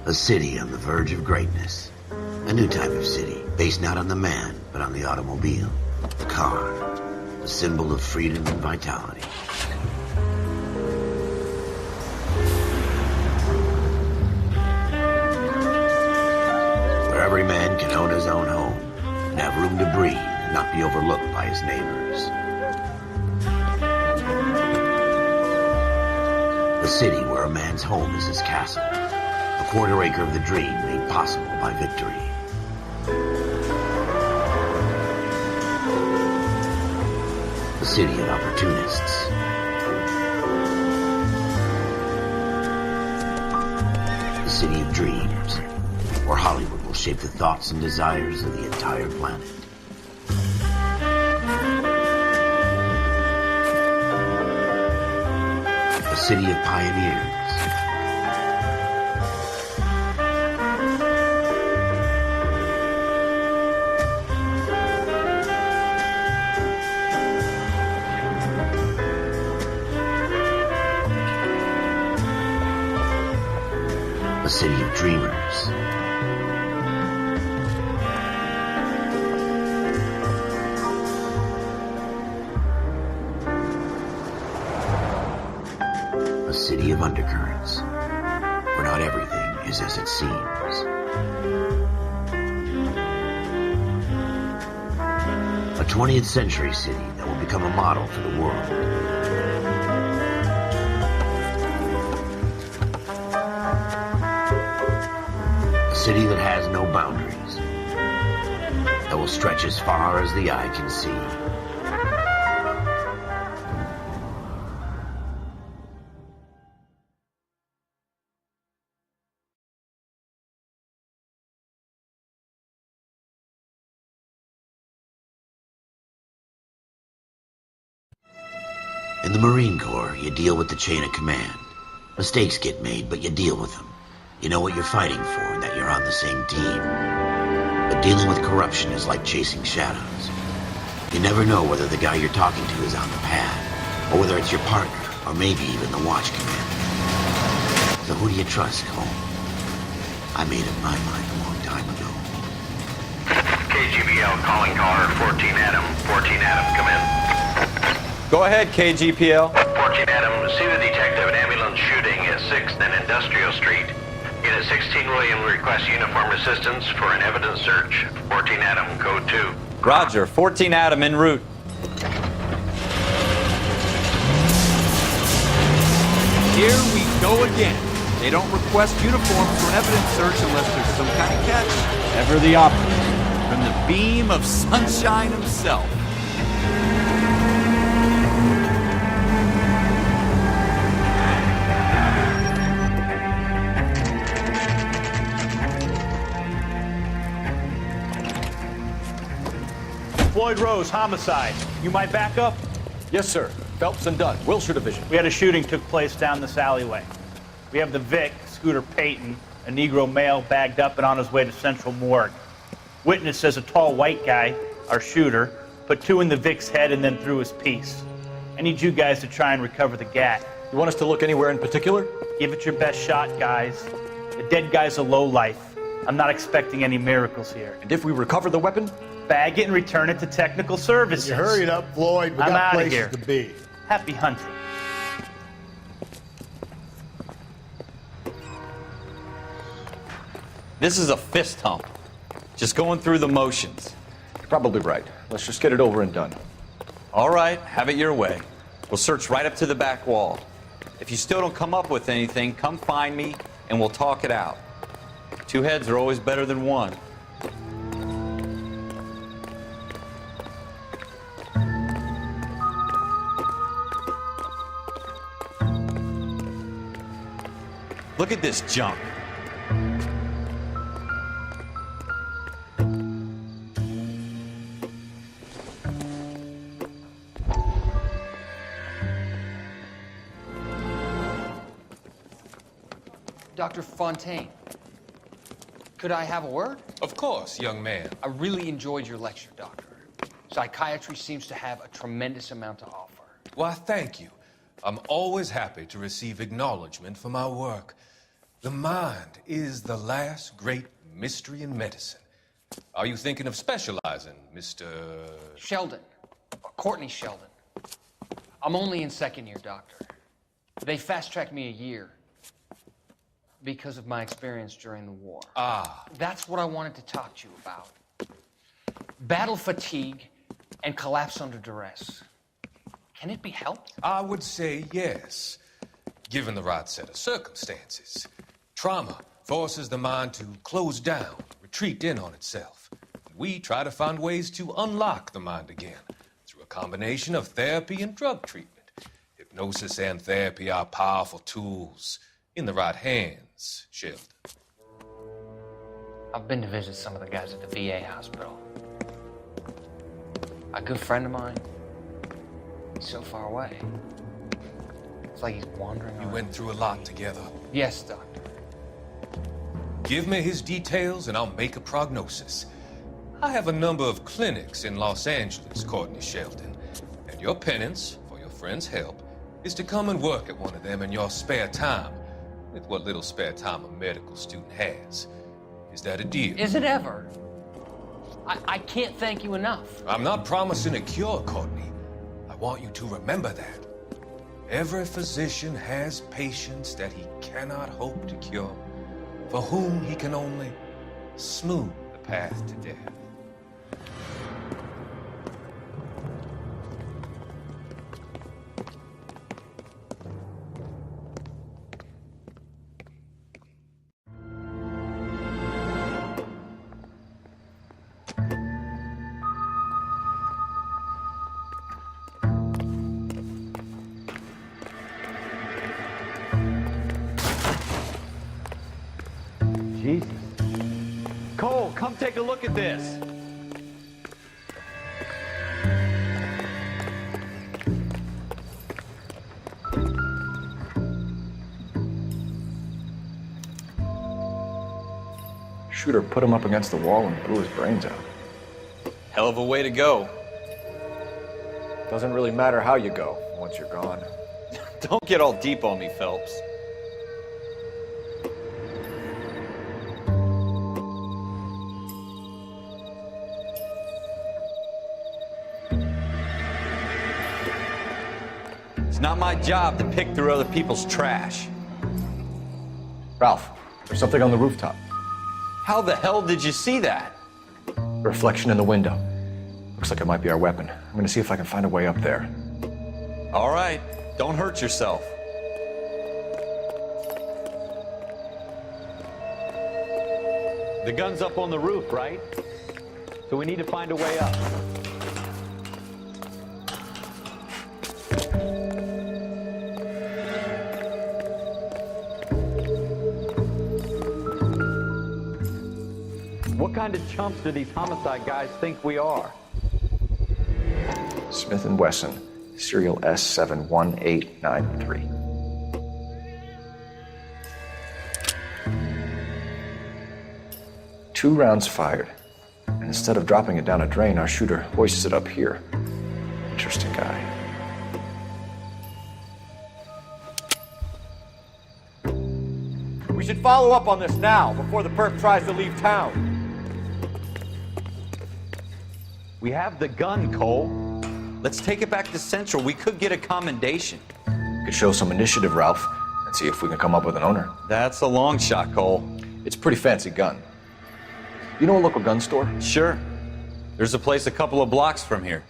A city on the verge of greatness. A new type of city, based not on the man, but on the automobile. The car. The symbol of freedom and vitality. Where every man can own his own home, and have room to breathe, and not be overlooked by his neighbors. A city where a man's home is his castle. A quarter acre of the dream made possible by victory. A city of opportunists. A city of dreams, where Hollywood will shape the thoughts and desires of the entire planet. A city of pioneers. A city of dreamers. A city of undercurrents, where not everything is as it seems. A 20th century city that will become a model for the world. A city that has no boundaries, that will stretch as far as the eye can see. In the Marine Corps, you deal with the chain of command. Mistakes get made, but you deal with them. You know what you're fighting for and that you're on the same team. But dealing with corruption is like chasing shadows. You never know whether the guy you're talking to is on the pad, or whether it's your partner, or maybe even the watch commander. So who do you trust, Cole? I made up my mind a long time ago. KGBL calling caller 14 Adam. 14 Adam, come in. Go ahead, KGPL. 14 Adam, see the detective an ambulance shooting at 6th and Industrial Street. Unit 16 William requests uniform assistance for an evidence search. 14 Adam, code 2. Roger, 14 Adam en route. Here we go again. They don't request uniforms for an evidence search unless there's some kind of catch. Ever the opposite. From the beam of sunshine himself. Floyd Rose, homicide. You might back up? Yes, sir. Phelps and Dunn, Wilshire Division. We had a shooting took place down this alleyway. We have the Vic, Scooter Payton, a Negro male bagged up and on his way to Central Morgue. Witness says a tall white guy, our shooter, put two in the Vic's head and then threw his piece. I need you guys to try and recover the gat. You want us to look anywhere in particular? Give it your best shot, guys. The dead guy's a lowlife. I'm not expecting any miracles here. And if we recover the weapon? Bag it and return it to technical services. You hurry it up, Floyd. We I'm got outta places here. to be. Happy hunting. This is a fist hump. Just going through the motions. You're probably right. Let's just get it over and done. All right, have it your way. We'll search right up to the back wall. If you still don't come up with anything, come find me and we'll talk it out. Two heads are always better than one. Look at this junk. Dr. Fontaine, could I have a word? Of course, young man. I really enjoyed your lecture, Doctor. Psychiatry seems to have a tremendous amount to offer. Why, thank you. I'm always happy to receive acknowledgement for my work. The mind is the last great mystery in medicine. Are you thinking of specializing, Mr. Sheldon. Or Courtney Sheldon. I'm only in second year, Doctor. They fast-tracked me a year because of my experience during the war. Ah. That's what I wanted to talk to you about. Battle fatigue and collapse under duress. Can it be helped? I would say yes, given the right set of circumstances. Trauma forces the mind to close down, retreat in on itself. We try to find ways to unlock the mind again through a combination of therapy and drug treatment. Hypnosis and therapy are powerful tools in the right hands, Sheldon. I've been to visit some of the guys at the VA hospital. A good friend of mine, he's so far away. It's like he's wandering You around. went through a lot together. Yes, Doctor. Give me his details and I'll make a prognosis. I have a number of clinics in Los Angeles, Courtney Sheldon, and your penance, for your friend's help, is to come and work at one of them in your spare time, with what little spare time a medical student has. Is that a deal? Is it ever? I can't thank you enough. I'm not promising a cure, Courtney. I want you to remember that. Every physician has patients that he cannot hope to cure, for whom he can only smooth the path to death. Jesus. Cole, come take a look at this. Shooter put him up against the wall and blew his brains out. Hell of a way to go. Doesn't really matter how you go once you're gone. Don't get all deep on me, Phelps. It's not my job to pick through other people's trash. Ralph, there's something on the rooftop. How the hell did you see that? A reflection in the window. Looks like it might be our weapon. I'm gonna see if I can find a way up there. All right, don't hurt yourself. The gun's up on the roof, right? So we need to find a way up. What kind of chumps do these homicide guys think we are? Smith & Wesson, serial S71893. Two rounds fired. And instead of dropping it down a drain, our shooter hoists it up here. Interesting guy. We should follow up on this now, before the perp tries to leave town. We have the gun, Cole. Let's take it back to Central. We could get a commendation. Could show some initiative, Ralph, and see if we can come up with an owner. That's a long shot, Cole. It's a pretty fancy gun. You know a local gun store? Sure. There's a place a couple of blocks from here.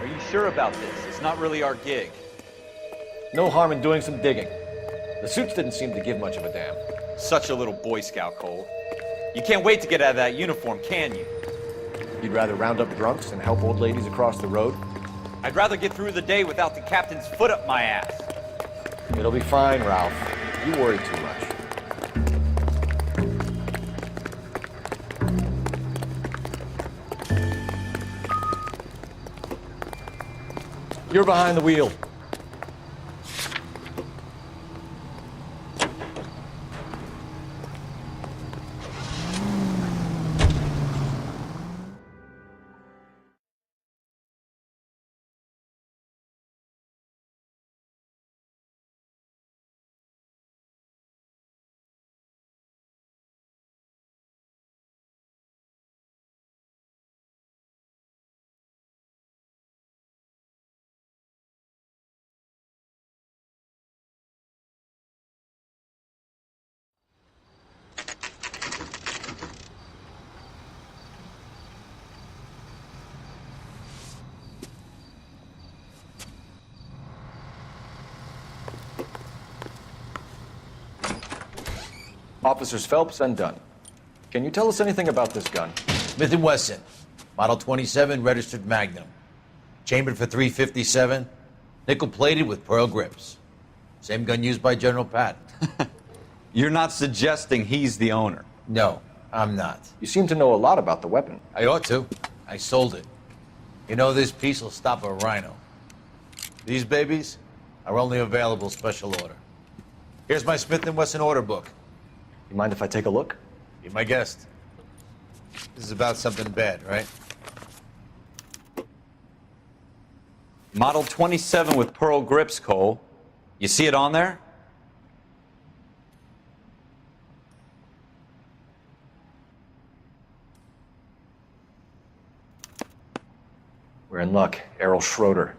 Are you sure about this? It's not really our gig. No harm in doing some digging. The suits didn't seem to give much of a damn. Such a little Boy Scout, Cole. You can't wait to get out of that uniform, can you? You'd rather round up drunks and help old ladies across the road? I'd rather get through the day without the captain's foot up my ass. It'll be fine, Ralph. You worry too much. You're behind the wheel. Officers Phelps and Dunn. Can you tell us anything about this gun? Smith & Wesson, Model 27, registered Magnum. Chambered for .357, nickel-plated with pearl grips. Same gun used by General Patton. You're not suggesting he's the owner? No, I'm not. You seem to know a lot about the weapon. I ought to. I sold it. You know, this piece will stop a rhino. These babies are only available special order. Here's my Smith & Wesson order book. You mind if I take a look? Be my guest. This is about something bad, right? Model 27 with pearl grips, Cole. You see it on there? We're in luck. Errol Schroeder,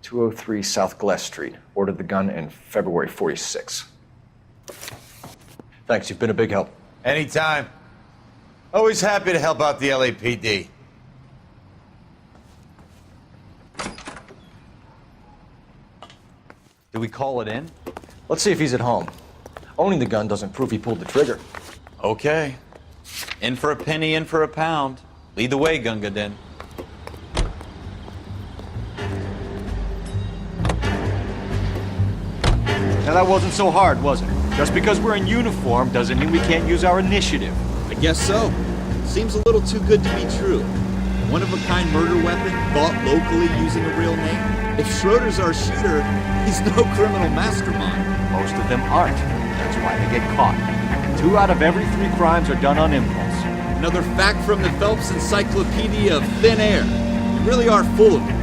203 South Glass Street. Ordered the gun in February '46. Thanks, you've been a big help. Anytime. Always happy to help out the LAPD. Do we call it in? Let's see if he's at home. Owning the gun doesn't prove he pulled the trigger. Okay. In for a penny, in for a pound. Lead the way, Gunga Din. Now that wasn't so hard, was it? Just because we're in uniform doesn't mean we can't use our initiative. I guess so. Seems a little too good to be true. One-of-a-kind murder weapon bought locally using a real name. If Schroeder's our shooter, he's no criminal mastermind. Most of them aren't. That's why they get caught. 2 out of every 3 crimes are done on impulse. Another fact from the Phelps Encyclopedia of Thin Air. You really are full of it.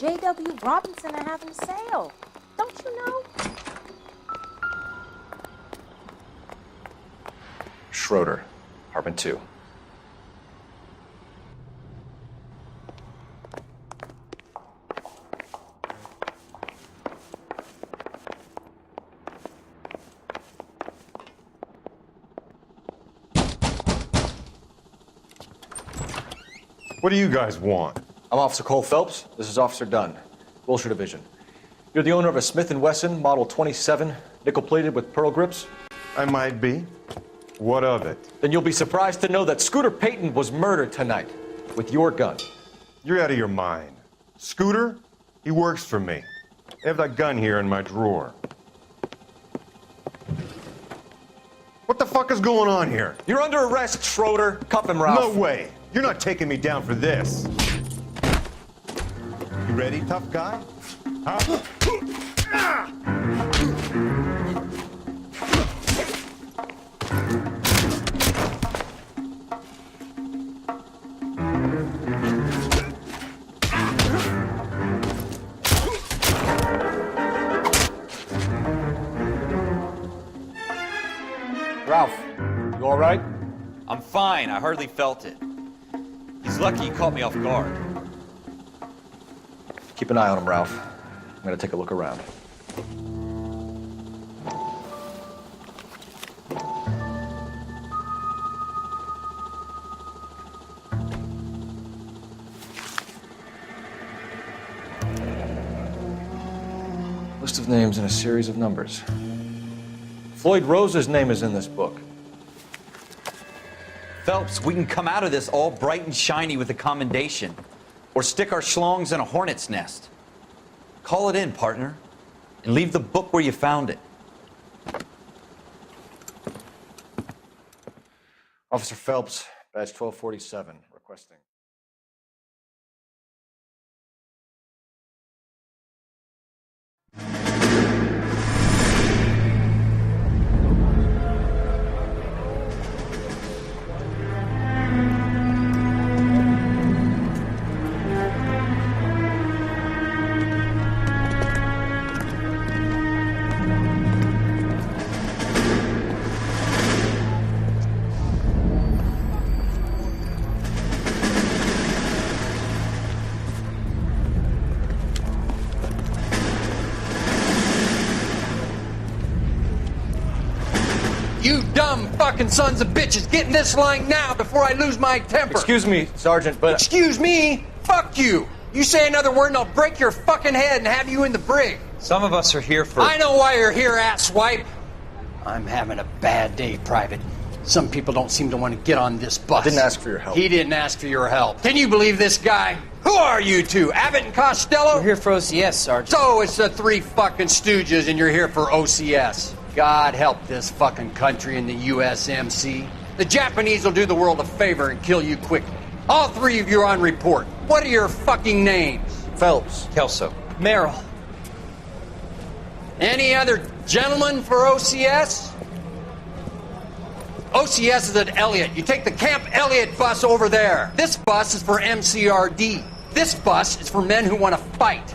J.W. Robinson are having a sale. Don't you know? Schroeder, apartment 2. What do you guys want? I'm Officer Cole Phelps. This is Officer Dunn, Wilshire Division. You're the owner of a Smith & Wesson Model 27, nickel-plated with pearl grips? I might be. What of it? Then you'll be surprised to know that Scooter Payton was murdered tonight with your gun. You're out of your mind. Scooter? He works for me. I have that gun here in my drawer. What the fuck is going on here? You're under arrest, Schroeder. Cuff him, Ralph. No way. You're not taking me down for this. You ready, tough guy? Huh? Ralph, you all right? I'm fine. I hardly felt it. He's lucky he caught me off guard. Keep an eye on him, Ralph. I'm gonna take a look around. List of names and a series of numbers. Floyd Rose's name is in this book. Phelps, we can come out of this all bright and shiny with a commendation, or stick our schlongs in a hornet's nest. Call it in, partner, and leave the book where you found it. Officer Phelps, badge 1247, requesting. You dumb fucking sons of bitches, get in this line now before I lose my temper. Excuse me, Sergeant, but... Excuse me? Fuck you. You say another word and I'll break your fucking head and have you in the brig. Some of us are here for... I know why you're here, asswipe. I'm having a bad day, Private. Some people don't seem to want to get on this bus. I didn't ask for your help. He didn't ask for your help. Can you believe this guy? Who are you two? Abbott and Costello? We're here for OCS, Sergeant. So it's the three fucking stooges and you're here for OCS. God help this fucking country and the USMC. The Japanese will do the world a favor and kill you quickly. All three of you are on report. What are your fucking names? Phelps. Kelso. Merrill. Any other gentlemen for OCS? OCS is at Elliott. You take the Camp Elliott bus over there. This bus is for MCRD. This bus is for men who want to fight.